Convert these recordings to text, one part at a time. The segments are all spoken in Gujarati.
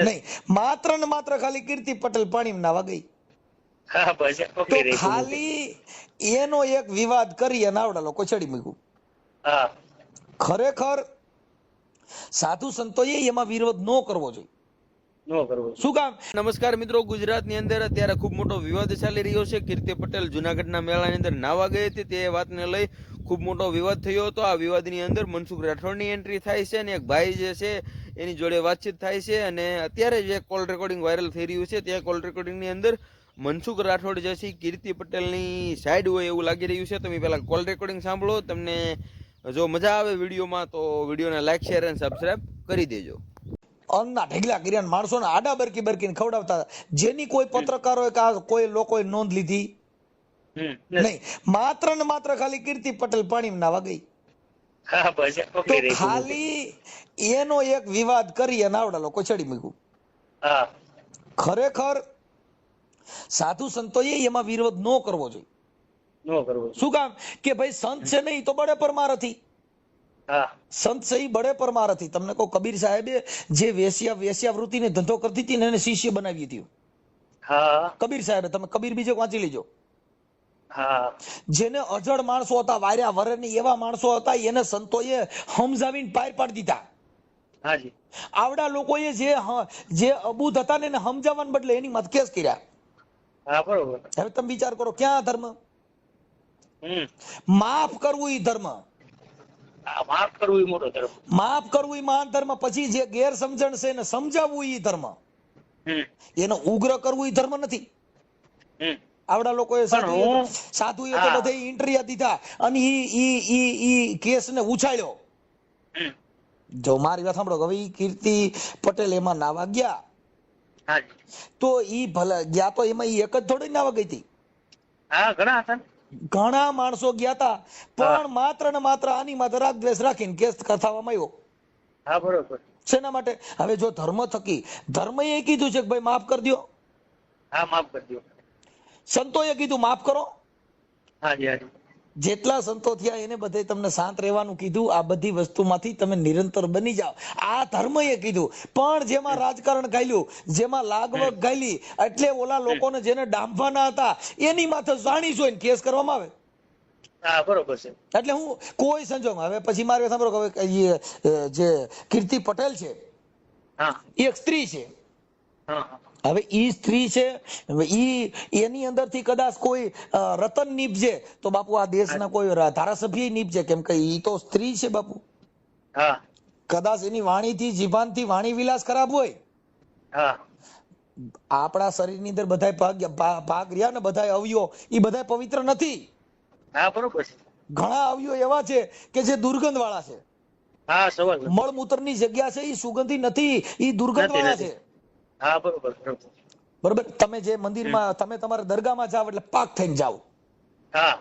નહીં, માત્ર ને માત્ર ખાલી કીર્તિ પટેલ પાણીમાં નાવા ગઈ હા બસ તો ઓકે રે ખાલી એનો એક વિવાદ કરી અને આવડા લોકો ચડી મૂક્યું. હા ખરેખર સાધુ સંતોએ એમાં વિરોધ ન કરવો જોઈએ. નો કરવો શું કામ? નમસ્કાર મિત્રો, ગુજરાતની અંદર અત્યારે ખૂબ મોટો વિવાદ ચાલી રહ્યો છે. કીર્તિ પટેલ જુનાગઢના મેળાની અંદર નાવા ગઈ હતી, તે વાતને લઈ ખૂબ મોટો વિવાદ થયો હતો. આ વિવાદની અંદર મનસુખ રાઠોડની એન્ટ્રી થાય છે અને એક ભાઈ જે છે એની જોડે વાતચીત થાય છે. અને અત્યારે જે કોલ રેકોર્ડિંગ વાયરલ થઈ રહ્યું છે, તે કોલ રેકોર્ડિંગની અંદર મનસુખ રાઠોડ જે છે કીર્તિ પટેલની સાઈડ હોય એવું લાગી રહ્યું છે. તમે પહેલા કોલ રેકોર્ડિંગ સાંભળો. તમને જો મજા આવે વિડીયોમાં તો વિડીયોને લાઈક, શેર અને સબસ્ક્રાઇબ કરી દેજો. અન્ના ઢગલા કર્યા, માણસોને આડા બરકી બરકીને ખવડાવતા, જેની કોઈ પત્રકારોએ કે કોઈ લોકોએ નોંધ લીધી નહીં. માત્ર ને માત્ર ખાલી કીર્તિ પટેલ પાણીમાં નાવા ગઈ હા બસ તો ઓકે રે ખાલી એનો એક વિવાદ કરી અને આવડા લોકો ચડી મૂક્યું. હા ખરેખર સાધુ સંતોએ એમાં વિરોધ ન કરવો જોઈએ. નો કરવો શું કામ? કે ભાઈ સંત છે નહીં તો બડે પરમાર હતી. હા સંત સહી બડે પરમાર હતી. તમને કહું, કબીર સાહેબે જે વેશ્યાવૃત્તિને ધંધો કરતી હતી ને એને શિષ્ય બનાવી હતી. હા કબીર સાહેબે, તમે કબીર બીજે વાંચી લેજો. હા જેને અજળ માણસો હતા, વાર્યા વરની એવા માણસો હતા, એને સંતોએ સમજાવીને પાર પાડી દીધા. હાજી આવડા લોકોએ જે અબૂધ હતા ને એને સમજાવવાને બદલે એની મત કેસ કર્યા. હા બરોબર હવે તમે વિચાર કરો, ક્યાં ધર્મ? માફ કરવું એ ધર્મ, માફ કરવું એ મોટો ધર્મ, માફ કરવું એ મહાન ધર્મ. પછી જે ગેરસમજણ છે એને સમજાવવું એ ધર્મ, એને ઉગ્ર કરવું એ ધર્મ નથી. આવડા લોકોએ સાધુએ તો બધે ઇન્ટરવ્યુ દીધા અને ઈ કેસને ઉછાળ્યો. જો મારી વાત સાંભળો, હવે ઈ કીર્તિ પટેલ એમાં નાવા ગયા તો ઈ ભલે ગયા તો એમાં ઈ એક જ થોડી નાવા ગઈ હતી. હા ઘણા હતા, ઘણા માણસો ગયા હતા, પણ માત્ર ને માત્ર આની માત્ર રાગ દ્વેષ રાખીને કેસ થવામાં આવ્યો. હા બરોબર. શેના માટે? હવે જો ધર્મ થકી, ધર્મએ કીધું છે કે ભાઈ માફ કરી દો, હા માફ કરી દો. સંતોએ કીધું માફ કરો. હાજી હાજી જેટલા સંતો થયા એને બધે તમને શાંત રહેવાનું કીધું. આ બધી વસ્તુમાંથી તમે નિરંતર બની જાઓ, આ ધર્મએ કીધું. પણ જેમાં રાજકારણ ગાયલું, જેમાં લાગવગ ગાયલી, એટલે ઓલા લોકોને જેને ડામવાના હતા એની માથે જાણી જોઈને કેસ કરવામાં આવે. હા બરોબર છે. એટલે હું કોઈ સંજોગમાં, હવે પછી મારે સાંભળો, જે કીર્તિ પટેલ છે એ એક સ્ત્રી છે. હવે ઈ સ્ત્રી છે, એની અંદરથી કદાચ કોઈ રતન નીપજે તો બાપુ આ દેશના કોઈ ધારાસભ્ય નીપજે, કેમ કે ઈ તો સ્ત્રી છે બાપુ. કદાચ એની વાણીથી, જીભાનથી વાણી વિલાસ ખરાબ હોય. આપણા શરીરની અંદર બધા ભાગ રહ્યા ને, બધા અવયવો એ બધા પવિત્ર નથી. હા બરોબર છે. ઘણા અવયવો એવા છે કે જે દુર્ગંધ વાળા છે. હા સવાલ મળમૂત્રની જગ્યા છે એ સુગંધી નથી, એ દુર્ગંધ વાળા છે. હા બરોબર બરોબર. તમે જે મંદિરમાં, તમે તમારા દરગાહમાં જાવ એટલે પાક થઈને જાવ. હા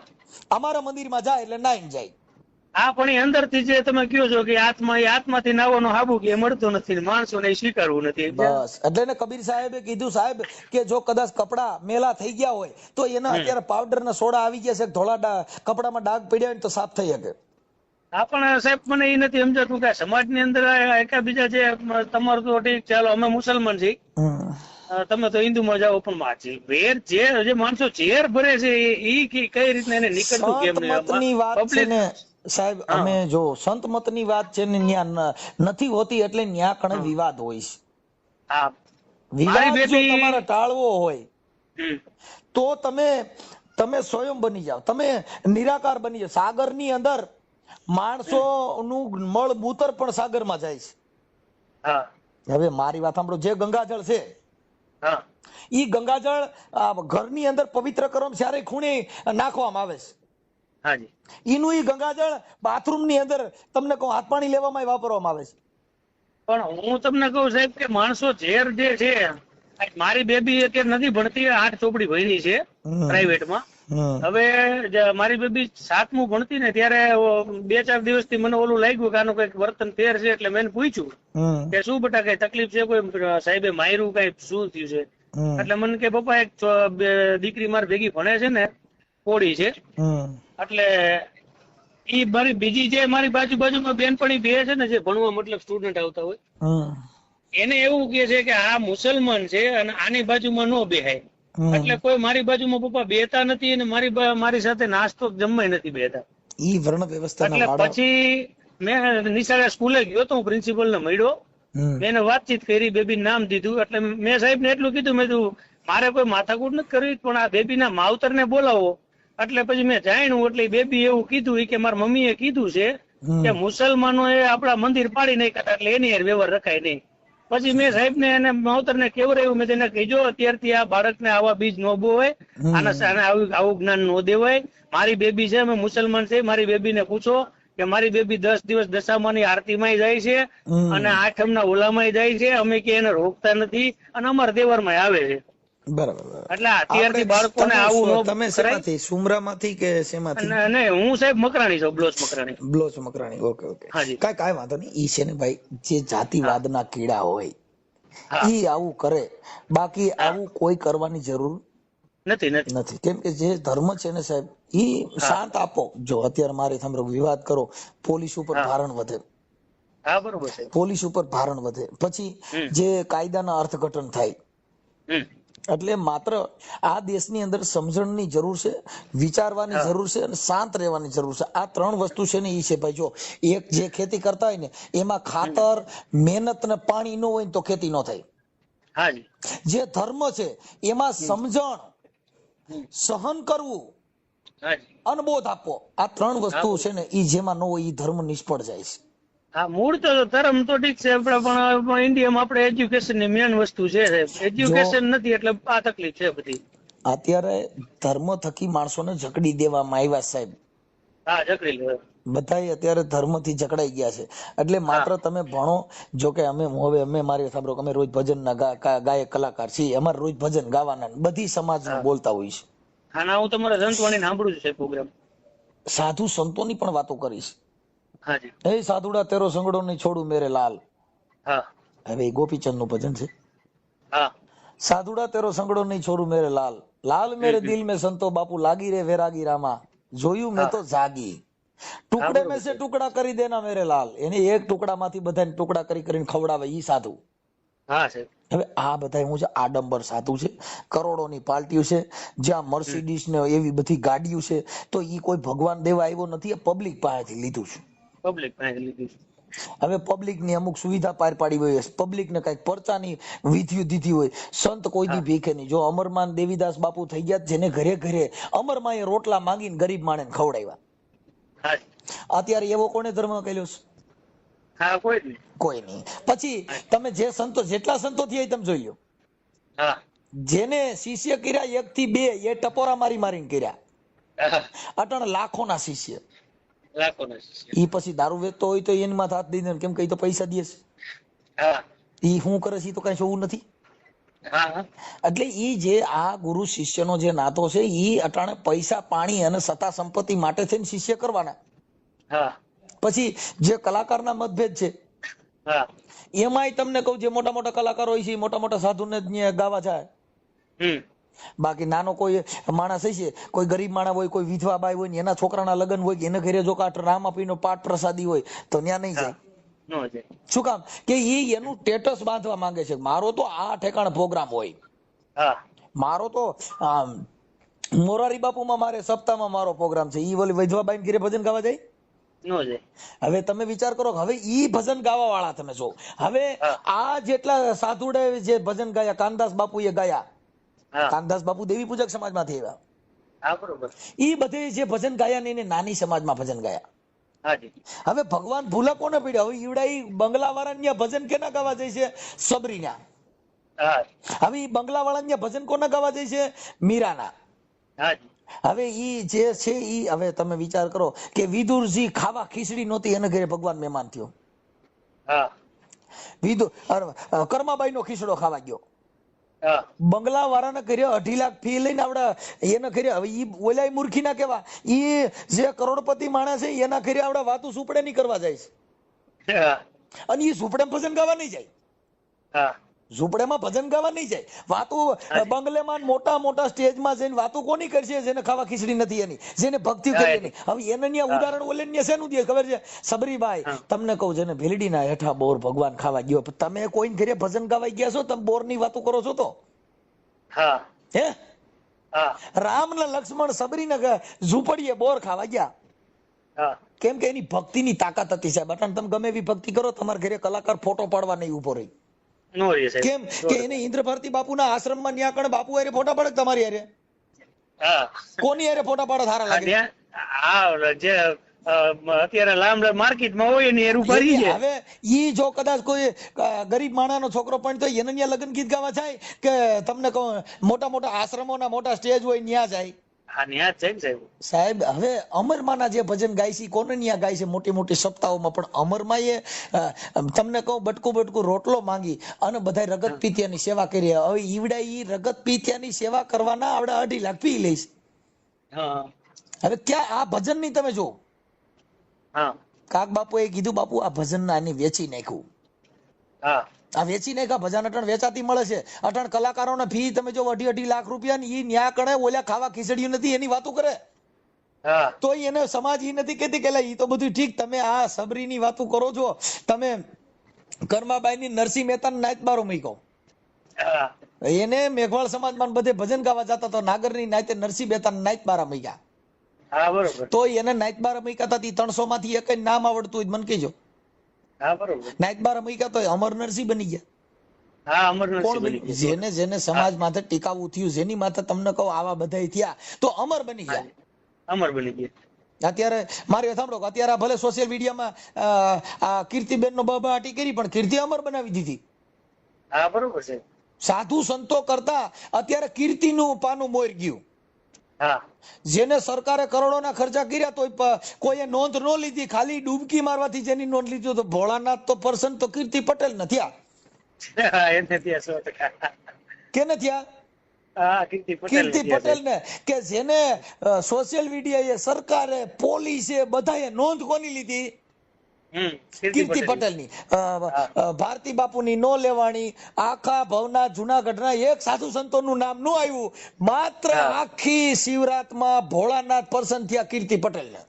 અમારા મંદિરમાં જાય એટલે નાઈને જાય. હા પણ એ અંદરથી જે તમે કહો છો કે આત્મા, એ આત્માથી નાવાનો હાબુ કે મળતો નથી, માણસોને સ્વીકારવું નથી. બસ એટલે ને કબીર સાહેબે કીધું, સાહેબ કે જો કદાચ કપડા મેલા થઈ ગયા હોય તો એના અત્યારે પાવડર ના સોડા આવી ગયા છે, ધોળા કપડામાં ડાઘ પડ્યા હોય તો સાફ થઈ શકે. હા પણ સાહેબ મને એ નથી સમજાતું કે સમાજની અંદર એકાબીજા જે, તમારું તો ઠીક, ચાલો અમે મુસલમાન છીએ, તમે તો હિન્દુમાં જાઓ, પણ વેર જે માણસો ઝેર ભરે છે એ કઈ રીતના એને નીકળતું કેમ સંતમતની વાત છે ને સાહેબ, અમે જો સંતમતની વાત છે ને ન્યા નથી હોતી, એટલે ન્યા કણે વિવાદ હોય છે. હા વિવાદ જો તમારે ટાળવો હોય તો તમે સ્વયં બની જાઓ, તમે નિરાકાર બની જાઓ. સાગરની અંદર માણસો નું મળ મૂતર પણ સાગરમાં જાય છે. હવે મારી વાત સાંભળો, જે ગંગાજળ છે ઈ ગંગાજળ ઘરની અંદર પવિત્ર કરવામાં જ્યારે ખૂણે નાખવામાં આવે છે. એનું ઈ ગંગાજળ બાથરૂમ ની અંદર તમને કહું હાથ પાણી લેવામાં વાપરવામાં આવે છે. પણ હું તમને કહું સાહેબ કે માણસો ઝેર જે છે, મારી બેબી અત્યારે નથી ભણતી, 8 ચોપડી ભણી છે પ્રાઇવેટમાં. હવે મારી બેબી 7મું ભણતી ને ત્યારે 2-4 દિવસથી મને ઓલું લાગ્યું કે આનું કઈક વર્તન ફેર છે, એટલે મેં પૂછ્યું કે શું બેટા કઈ તકલીફ છે, કોઈ સાહેબે માર્યું, કઈ શું થયું છે? એટલે મને કે પપ્પા એક દીકરી મારી ભેગી ભણે છે ને, કોળી છે, એટલે ઈ મારી બીજી જે મારી બાજુમાં બેનપણી બે છે ને, જે ભણવા મતલબ સ્ટુડન્ટ આવતા હોય, એને એવું કે છે કે આ મુસલમાન છે અને આની બાજુમાં નો બેહાય, એટલે કોઈ મારી બાજુમાં પપ્પા બેતા નથી અને મારી સાથે નાસ્તો જમવાય નથી બેતા. ઈ વર્ણ વ્યવસ્થાના એટલે વાળા. પછી મેં નિશાળે સ્કૂલે ગયો તો, હું પ્રિન્સિપલ ને મળ્યો, હમ. મેં એને વાતચીત કરી, બેબી નામ દીધું. એટલે મેં સાહેબ ને એટલું કીધું, મેં કીધું મારે કોઈ માથાકૂટ નથી કરવી, પણ આ બેબી ના માવતર ને બોલાવો. એટલે પછી મેં જાણ્યું, એટલે બેબી એવું કીધું કે મારા મમ્મીએ કીધું છે કે મુસલમાનો એ આપણા મંદિર પાડી નાખ્યા, એટલે એની યાર વ્યવહાર રખાય નહીં. પછી મેં સાહેબ ને એને માવતર ને કેવડાવ્યું, મેં તેને કહીજો અત્યારથી આ બાળકને આવા બીજ ન બોવાય, આને આવું જ્ઞાન ન દેવાય. મારી બેબી છે, અમે મુસલમાન છે, મારી બેબી ને પૂછો કે મારી બેબી 10 દિવસ દશામાની આરતીમાં જાય છે અને આઠમના ઓલામાં જાય છે, અમે કે એને રોકતા નથી અને અમારા તહેવારમાં આવે છે. બરાબર. એટલે અત્યારથી બાળકોને આવું ન તમે શેમાંથી, સુમરામાંથી કે શેમાંથી? નહીં, હું સાહેબ મકરાણી છું, બ્લોચ મકરાણી. બ્લોચ મકરાણી. Okay okay. હાજી. કાંઈ વાંધો નહીં. ઈ છે ને ભાઈ, જે જાતિવાદના કીડા હોય હા. ઈ આવું કરે, બાકી આવું કોઈ કરવાની જરૂર નથી. કેમ કે જે ધર્મ છે ને સાહેબ, ઈ શાંત આપો. જો અત્યારે મારી સામે વિવાદ કરો, પોલીસ ઉપર ભારણ વધે. હા, બરોબર છે. પોલીસ ઉપર ભારણ વધે, પછી જે કાયદાના અર્થઘટન થાય. એટલે માત્ર આ દેશની અંદર સમજણની જરૂર છે, વિચારવાની જરૂર છે અને શાંત રહેવાની જરૂર છે. આ 3 વસ્તુ છે ને ઈ છે ભાઈ. જો એક જે ખેતી કરતા હોય ને એમાં ખાતર, મહેનત ને પાણી ન હોય ને તો ખેતી ન થાય. હાજી. જે ધર્મ છે એમાં સમજણ, સહન કરવું, અનબોધ આપવો, આ 3 વસ્તુ છે ને ઈ જેમાં ન હોય ઈ ધર્મ નિષ્ફળ જાય છે. હા, મૂળ તો ધર્મ તો ઠીક છે આપણે, પણ ઇન્ડિયામાં આપણે એજ્યુકેશન ની મેન વસ્તુ છે. એજ્યુકેશન નથી એટલે આ તકલીફ છે બધી. અત્યારે ધર્મ થકી માણસોને જકડી દેવામાં આવ્યા સાહેબ. હા, જકડી લે. બધાય અત્યારે ધર્મથી જકડાઈ ગયા છે. એટલે માત્ર તમે ભણો. જો કે અમે મારી સાંભળો, અમે રોજ ભજનના ગાયક કલાકાર છીએ, અમારે રોજ ભજન ગાવાના બધી સમાજનું બોલતા હોય છે. હા ના, હું તમારા સંતવાણી સાંભળું છું પ્રોગ્રામ. સાધુ સંતોની પણ વાતો કરીશ. હાજી. એ સાધુડા તેરો સંગડો નહીં છોડું મેરે લાલ. હા. હવે ગોપીચંદ નું ભજન છે. હા. સાધુડા તેરો સંગડો નહીં છોડું મેરે લાલ, લાલ મેરે દિલ में સંતો બાપુ લાગી રે વેરાગી રામા, જોયું મેં તો જાગી, ટુકડે में से ટુકડા કરી દેના મેરે લાલ. એને એક ટુકડામાંથી બધાને ટુકડા કરીને ખવડાવે ઈ સાધુ. હા સાહેબ. હવે આ બધા હું છે આડંબર સાધુ છે, કરોડોની પાર્ટીઓ છે, જ્યાં મર્સિડીઝ ને એવી બધી ગાડીઓ છે, તો ઈ કોઈ ભગવાન દેવા આવ્યો નથી, એ પબ્લિક પાસેથી લીધું છે. પબ્લિક પાસે લીધું છે. હવે પબ્લિક ની અમુક સુવિધા પાર પાડી હોય, પબ્લિક ને કઈક પરચાની વિધિ દીધી હોય. સંત કોઈ દી ભીખે નહીં. જો અમરમાન દેવીદાસ બાપુ થઈ ગયા, જેને ઘરે ઘરે અમરમાએ રોટલા માંગીને ગરીબ માણસને ખવડાવ્યા. અત્યારે એવો કોને ધર્મ કર્યો છે? હા, કોઈ નહીં. કોઈ નહીં. પછી તમે જે સંતો, જેટલા સંતો થયા તમે જોઈ લો, જેને શિષ્ય કર્યા 1 થી 2 એ ટપોરા મારીને કર્યા. અટણ લાખોના શિષ્ય. ઈ પછી દારૂ વેચતો હોય તો એની માથે હાથ દઈને કેમ કે ઈ તો પૈસા દે છે. ઈ શું કરે છે તો કઈ જોવું નથી. એટલે ઈ જે આ ગુરુ શિષ્યનો જે નાતો છે, ઈ અટાણે પૈસા, પાણી અને સત્તા સંપત્તિ માટે થઈને શિષ્ય કરવાના. પછી જે કલાકારના મતભેદ છે એમાંય તમને કહું, જે મોટા મોટા કલાકારો હોય છે મોટા મોટા સાધુને જ ગાવા જાય. બાકી નાનો કોઈ માણસ છે, કોઈ ગરીબ માણસ હોય, કોઈ વિધવા બાઈ હોય ને એના છોકરાના લગ્ન હોય, એને ઘરે જો કાટ રામાપીનો પાઠ પ્રસાદી હોય તો ત્યાં નહીં જાય. શું કામ? કે ઈ એનું સ્ટેટસ બાંધવા માંગે છે. મારો તો આ ઠેકાણે પ્રોગ્રામ હોય, મારો તો મોરારી બાપુમાં મારે સપ્તાહમાં મારો પ્રોગ્રામ છે, ઈ ઓલી વિધવા બાઈ ઘરે ભજન ગાવા જાય. હવે તમે વિચાર કરો, હવે ઈ ભજન ગાવા વાળા તમે જો, હવે આ જેટલા સાધુડે જે ભજન ગાયા, કાનદાસ બાપુએ ગાયા, કાનદાસ બાપુ દેવી પૂજક સમાજમાંથી આવ્યા, ઈ બધે જે ભજન ગાયા ને એને નાની સમાજમાં ભજન ગાયા. હવે ભગવાન ભૂલા કોને પડ્યા? હવે ઈવડા ઈ બંગલા વાળા ભજન કેના ગાવા જાય છે? સબરીના. હવે ઈ બંગલા વાળા ભજન કોના ગાવા જાય છે? મીરાના. હવે ઈ જે છે ઈ, હવે તમે વિચાર કરો કે વિદુરજી ખાવા ખીચડી નહોતી, એને ઘરે ભગવાન મહેમાન થયો. વિદુર કર્માબાઈ નો ખીચડો ખાવા ગયો. બંગલા વાળાને કર્યો 2.5 લાખ ફી લઈને આવડા એને કર્યા. હવે ઈ ઓલા મૂર્ખી ના કેવા, ઈ જે કરોડપતિ માણસ છે એના કર્યા આવડા વાતું સુપડે નહીં કરવા જાય છે, અને ઈ સુપડે ભજન ગાવા નહીં જાય. ઝૂંપડેમાં ભજન ગાવા નહીં જાય. વાતો બંગલેમાં મોટા મોટા સ્ટેજમાં જઈને વાતો કોની કરશે? જેને ખાવા ખીચડી નથી એની, જેને ભક્તિ કરી એની. હવે એને ન્યા ઉદાહરણ ઓલે ન્યા શેનું દે ખબર છે? સબરીભાઈ તમને કહું, જેને ભેલડીના હેઠા બોર ભગવાન ખાવા ગયો, તમે કોઈ ઘરે ભજન ગાવા ગયા છો? તમે બોર ની વાતો કરો છો તો? હા હે? હા રામ ને લક્ષ્મણ સબરીને ઝૂંપડીએ બોર ખાવા ગયા. હા કેમ કે એની ભક્તિની તાકાત હતી સાહેબ. અટાણ તમે ગમે એવી ભક્તિ કરો, તમારા ઘરે કલાકાર ફોટો પાડવા નહીં ઉભો રહી. નો રે સાહેબ. કેમ કે એને ઇન્દ્ર ભારતી બાપુના આશ્રમમાં ન્યા કણે બાપુ હારે ફોટા પાડે કે તમારી હારે? હા કોની હારે ફોટા પાડે સારા લાગે? હા જે અત્યારે લાંબ માર્કેટમાં હોય એની એર ઉભા રહી છે. હવે ઈ જો કદાચ કોઈ ગરીબ માણાનો છોકરો પણ તો એને ન્યા લગ્ન ગીત ગાવા જાય કે તમને કહું મોટા મોટા આશ્રમોના મોટા સ્ટેજ હોય ન્યા જાય? હા ન્યા જ છે ને સાહેબ. સાહેબ હવે અમરમાના જે ભજન ગાય છે કોને ન્યા ગાય છે? મોટી મોટી સપ્તાહોમાં. પણ અમરમાં એ તમને કહું બટકું રોટલો માંગી અને બધા રગત પીતિયાની સેવા કરી. હવે ઈવડા ઈ રગત પીતિયાની સેવા કરવાના આવડે 2.5 લાખ પી લઈશ. હા હવે ક્યાં આ ભજન ની તમે જો હા કાક બાપુ એ કીધું, બાપુ આ ભજન ના આને વેચી નાખ્યું. હા આ વેચી નાખ્યા ભજન. અટણ વેચાતી મળે છે. અટણ કલાકારોના ફી તમે જો 2.5 લાખ રૂપિયા ની ઈ ન્યા કણે ઓલા ખાવા ખીચડી નથી એની વાતો કરે. હા તો એને સમાજ ઈ નથી કેતી કે ઈ તો બધું ઠીક, તમે આ સબરીની વાતો કરો છો. તમે કર્માબાઈ ની નરસિંહ મહેતા નાયત બારો મૂક્યો. હા એને મેઘવાળ સમાજમાં બધે ભજન ગાવા જતા તો નાગરની નાયતે નરસિંહ મહેતા નાયત બારા મૂક્યા. હા બરોબર. તો એને નાયત બારા મૂક્યા હતા. 300 માંથી એક નામ આવડતું હોય મને કહેજો. હા બરોબર. નાયત બારા મૂક્યા તો અમર નરસિંહ બની ગયા. હા અમરનરસિંહ કોણ બની બની? ગયા. જેને જેને સમાજ માથે ટીકાવું થયું, જેની માથે તમને કહું આવા બધા થયા તો અમર બની ગયા. અમર બની ગયા. અત્યારે મારી વાત સાંભળો, અત્યારે આ ભલે સોશિયલ મીડિયામાં આ કીર્તિબેન નો બબાટી કરી પણ કીર્તિ અમર બનાવી દીધી. હા બરોબર છે. સાધુ સંતો કરતા અત્યારે કીર્તિનું પાનું મોર ગયું. હા જેને સરકારે કરોડોના ખર્ચા કર્યા તો કોઈએ નોંધ ન લીધી. ખાલી ડૂબકી મારવાથી જેની નોંધ લીધી તો ભોળાનાથ તો પર્સન તો કીર્તિ પટેલ નથી. એને ત્યાં 100%. કે નથી? હા કીર્તિ પટેલ ને કે જેને સોશિયલ મીડિયાએ, સરકારે, પોલીસે બધાએ નોંધ કોની લીધી? કીર્તિ પટેલની. ભારતી બાપુની નો લેવાણી. આખા ભવના જુનાગઢના એક સાધુ સંતોનું નામ નો આવ્યું. માત્ર આખી શિવરાતમાં ભોળાનાથ પર્સન થયા કીર્તિ પટેલ ને.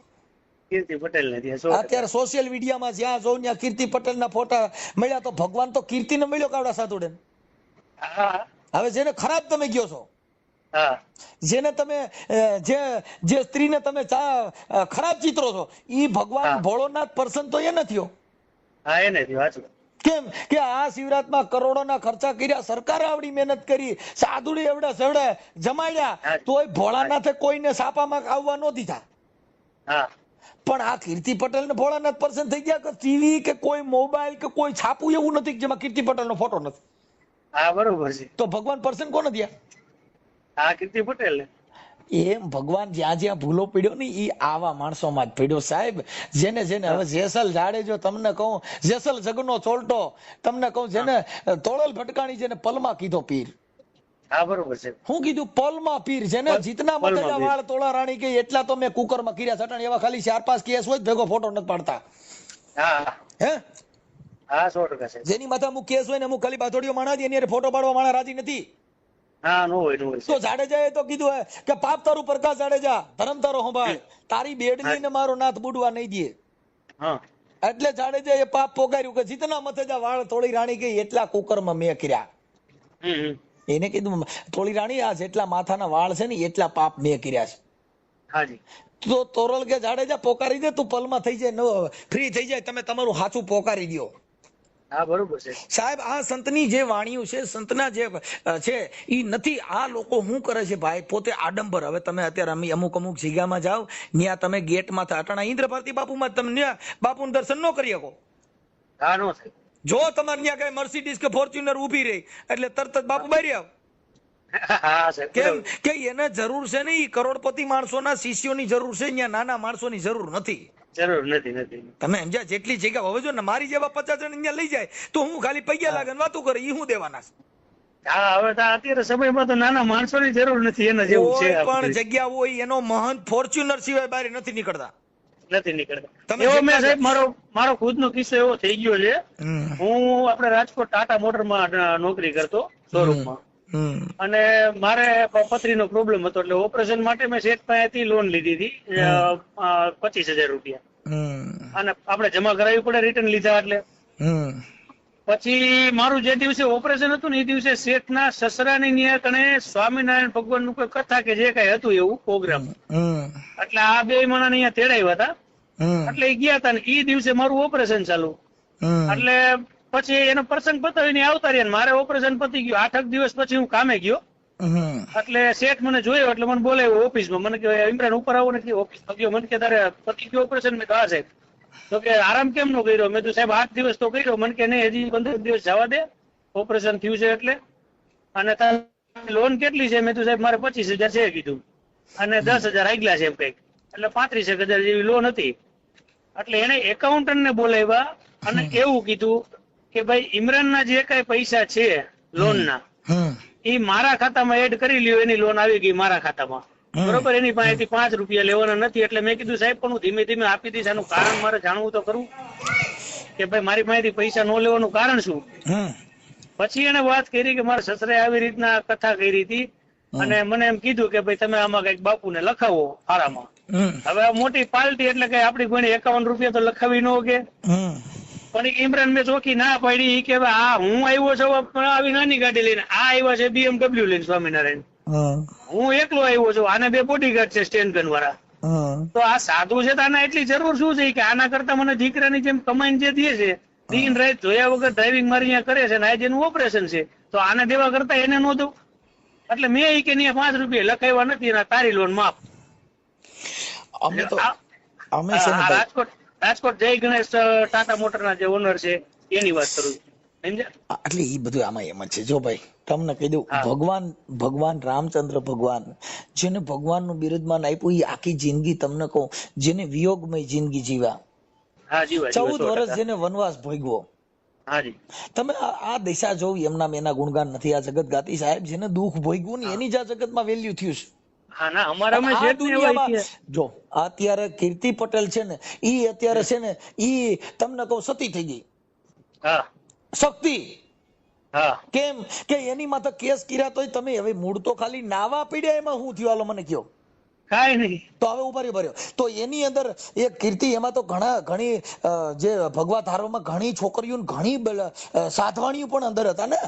કીર્તિ પટેલ ને ત્યાં 100%. અત્યારે સોશિયલ મીડિયામાં જ્યાં જોઉં ત્યાં કીર્તિ પટેલના ફોટા મળ્યા તો ભગવાન તો કીર્તિને મળ્યો કાવડા સાધુડે. હા હવે જેને ખરાબ તમે ગયો છો, હા જેને તમે જે સ્ત્રીને તમે ખરાબ ચિત્રો છો, ઈ ભગવાન ભોળોનાથ પર્સન તો એ નથી. હા એને વાંચો. કેમ કે આ શિવરાતમાં કરોડોના ખર્ચા કર્યા, સરકારે આવડી મહેનત કરી, સાધુડી એવડા સવડે જમાડ્યા, તોય ભોળાનાથે કોઈને સાપામાં આવવા ન દીધા. હા પણ આ કીર્તિ પટેલ ને ભોળાનાથ પર્સન થઈ ગયા કે ટીવી કે કોઈ મોબાઈલ કે કોઈ છાપું એવું નથી કે જેમાં કીર્તિ પટેલ નો ફોટો નથી. હા બરોબર છે. તો ભગવાન પર્સન કોને થયા? હા કીર્તિ પટેલ ને. એમ ભગવાન જ્યાં જ્યાં ભૂલો પડ્યો ને ઈ આવા માણસોમાં જ પડ્યો સાહેબ. જેને હવે જેસલ જાડેજો તમને કહું, જેસલ જગનો ચોલટો તમને કહું, જેને તોળલ ભટકાણી, જેને પલમાં કીધો પીર. હા બરોબર છે. હું કીધું પલમાં પીર. જેને જીતના મતેલા વાળ તોળા રાણી કે એટલા તો મેં કુકરમાં કર્યા. સટાણ એવા ખાલી 4-5 કેસ હોય ભેગો ફોટો નથી પાડતા. હા હે હા 100% છે. જેની માથે અમુક કેસ હોય ને અમુક ખાલી બાથોડીઓ માણા દે એની ફોટો પાડવા માણા રાજી નથી. હા નો હોય નો હોય. તો જાડેજાએ તો કીધું કે પાપ તારું પ્રકાશ જાડેજા, ધર્મ તારો સંભાળ, તારી બેડલી ને મારો નાથ બુડવા નહીં દે. હા એટલે જાડેજાએ પાપ પોગાર્યું કે જીતના મથેજા વાળ તોળી રાણી ગઈ એટલા કુકરમાં મેં કર્યા. એને કીધું તોળી રાણી આ જેટલા માથાના વાળ છે ને એટલા પાપ મેં કર્યા છે. હાજી. તો તોરલ કે જાડેજા પોકારી દે, તું પલમાં થઈ જાય, ફ્રી થઈ જાય, તમે તમારું હાચું પોકારી દો. હા બરોબર છે સાહેબ. આ સંતની જે વાણીઓ છે, સંતના જે છે ઈ નથી. આ લોકો શું કરે છે ભાઈ, પોતે આડંબર. હવે તમે અત્યારે અમુક જગ્યામાં જાઓ, ત્યાં તમે ગેટમાં અટાણા ઇન્દ્ર ભારતી બાપુમાં તમે બાપુનું દર્શન ન કરી શકો. હા નો થાય. જો તમારે ત્યાં કઈ મર્સિડીઝ કે ફોર્ચ્યુનર ઉભી રહી એટલે તરત જ બાપુ બહાર આવ. હા સાહેબ. કેમ કે એને જરૂર છે ને ઈ કરોડપતિ માણસોના શિષ્યોની જરૂર છે, ત્યાં નાના માણસોની જરૂર નથી. જરૂર નથી. તમે સમજ્યા? જેટલી જગ્યા હવે જો ને મારી જેવા 50 જણ અહીંયા લઈ જાય તો હું ખાલી પૈયા લાગે વાતું કરે, ઈ હું દેવાના છે? હા હવે તો અત્યારે સમયમાં તો નાના માણસોની જરૂર નથી એના જેવું છે. કોઈ પણ જગ્યા હોય એનો મહંત ફોર્ચ્યુનર સિવાય બહાર નથી નીકળતા. નથી નીકળતા. તમે એવો મેં જેટલા- સાહેબ મારો ખુદનો કિસ્સો એવો થઈ ગયો છે. હું આપણે રાજકોટ ટાટા મોટરમાં નોકરી કરતો શોરૂમમાં, અને મારે પથરીનો પ્રોબ્લેમ હતો, એટલે ઓપરેશન માટે મેં શેઠ પાસેથી લોન લીધી હતી 25,000 રૂપિયા, અને આપણે જમા કરાવવી પડે રિટર્ન લીધા એટલે. પછી મારું જે દિવસે ઓપરેશન હતું ને એ દિવસે શેઠના સસરાની ન્યા કણે સ્વામિનારાયણ ભગવાનનું કોઈ કથા કે જે કઈ હતું એવું પ્રોગ્રામ, એટલે આ બે માણસ અહીંયા તેડાવ્યા હતા, એટલે એ ગયા હતા ને એ દિવસે મારું ઓપરેશન ચાલુ. એટલે પછી એનો પ્રસંગ પતાવીને આવતા રહ્યા, મારે ઓપરેશન પતી ગયું. 8 દિવસ પછી હું કામે ગયો, એટલે શેઠ મને જોયો એટલે મને બોલાવ્યો ઓફિસમાં. મને કે ઇમરાન ઉપર આવો ને, ઓફિસમાં ગયો. મને કે તારે પતી ગયું ઓપરેશન? મેં કહ્યું હા સાહેબ. તો કે આરામ કેમ નો કર્યો? મેં તો સાહેબ 8 દિવસ તો કર્યો. મને કે નહીં, હજી 15 દિવસ જવા દે, ઓપરેશન થયું છે એટલે. અને તારી લોન કેટલી છે? મેં તો સાહેબ મારે 25,000 છે કીધું, અને 10,000 આગલા છે એમ કઈક, એટલે 35,000 જેવી લોન હતી. એટલે એને એકાઉન્ટન્ટ ને બોલાવ્યા અને એવું કીધું કે ભાઈ ઇમરાનના જે કઈ પૈસા છે લોનના એ મારા ખાતામાં એડ કરી લ્યો, એની લોન આવી ગઈ મારા ખાતામાં, બરોબર. એની પાસેથી 5 રૂપિયા લેવાના નથી. એટલે મેં કીધું સાહેબ પણ હું ધીમે ધીમે આપી દઈશ, આનું કારણ મારે જાણવું તો ખરું કે ભાઈ મારી પાસેથી પૈસા ન લેવાનું કારણ શું. પછી એને વાત કરી કે મારા સસરાએ આવી રીતના કથા કરી હતી, અને મને એમ કીધું કે ભાઈ તમે આમાં કઈક બાપુને લખાવો ફારામાં. હવે આ મોટી પાર્ટી એટલે કઈ આપડી કોઈ 51 રૂપિયા તો લખાવી ન કે, પણ ઇમરાન મેં ચોખ્ખી ના પાડી કે આ હું આવ્યો છું આવી નાની ગાડી લઈને, આ આવ્યા છે BMW લઈને સ્વામિનારાયણ, હું એકલો આવ્યો છું, આને 2 બોડીગાર્ડ છે સ્ટેન્ડ ગન વાળા. તો આ સાધુ છે તો આના એટલી જરૂર શું છે કે આના કરતા મને દીકરાની જેમ કમાઈને જે દે છે, દિન રાત જોયા વગર ડ્રાઇવિંગ મારી અહીંયા કરે છે ને આજે એનું ઓપરેશન છે, તો આને દેવા કરતા એને ન દઉં. એટલે મેં કે 5 રૂપિયા લખાવ્યા નથી, તારી લોન માફ. અમે તો અમે છે ને ભાઈ, રાજકોટ જય ગણેશ ટાટા મોટરના જે ઓનર છે એની વાત કરું છું, સમજ્યા? એટલે એ બધું આમાં એમ જ છે. જો ભાઈ તમને કહી દઉં, ભગવાન રામચંદ્ર ભગવાન જેને ભગવાનનું બિરુદમાન આપ્યું, એ આખી જિંદગી તમને કહું, જેને વિયોગમય જિંદગી જીવ્યા, 14 વર્ષ જેને વનવાસ ભોગવો, તમે આ દિશા જોવી, એના ગુણગાન નથી આ જગત ગાતી સાહેબ. જેને દુઃખ ભોગવું ને એની જ આ જગતમાં વેલ્યુ થયું છે. જો અત્યારે કીર્તિ પટેલ છે ને, ઈ અત્યારે છે ને, ઈ તમને કહું સતી થઈ ગઈ, શક્તિ. કેમ કે એની માથે કેસ કર્યા તોય તમે હવે મૂળ તો ખાલી નાવા પીડ્યા, એમાં શું થયું હાલો મને કયો? કાઈ નહીં. તો હવે ઉભા તો એની અંદર એક કીર્તિ, એમાં તો ઘણી જે ભગવા ધારોમાં ઘણી છોકરીઓ ઘણી સાધવાણીઓ પણ અંદર હતા ને.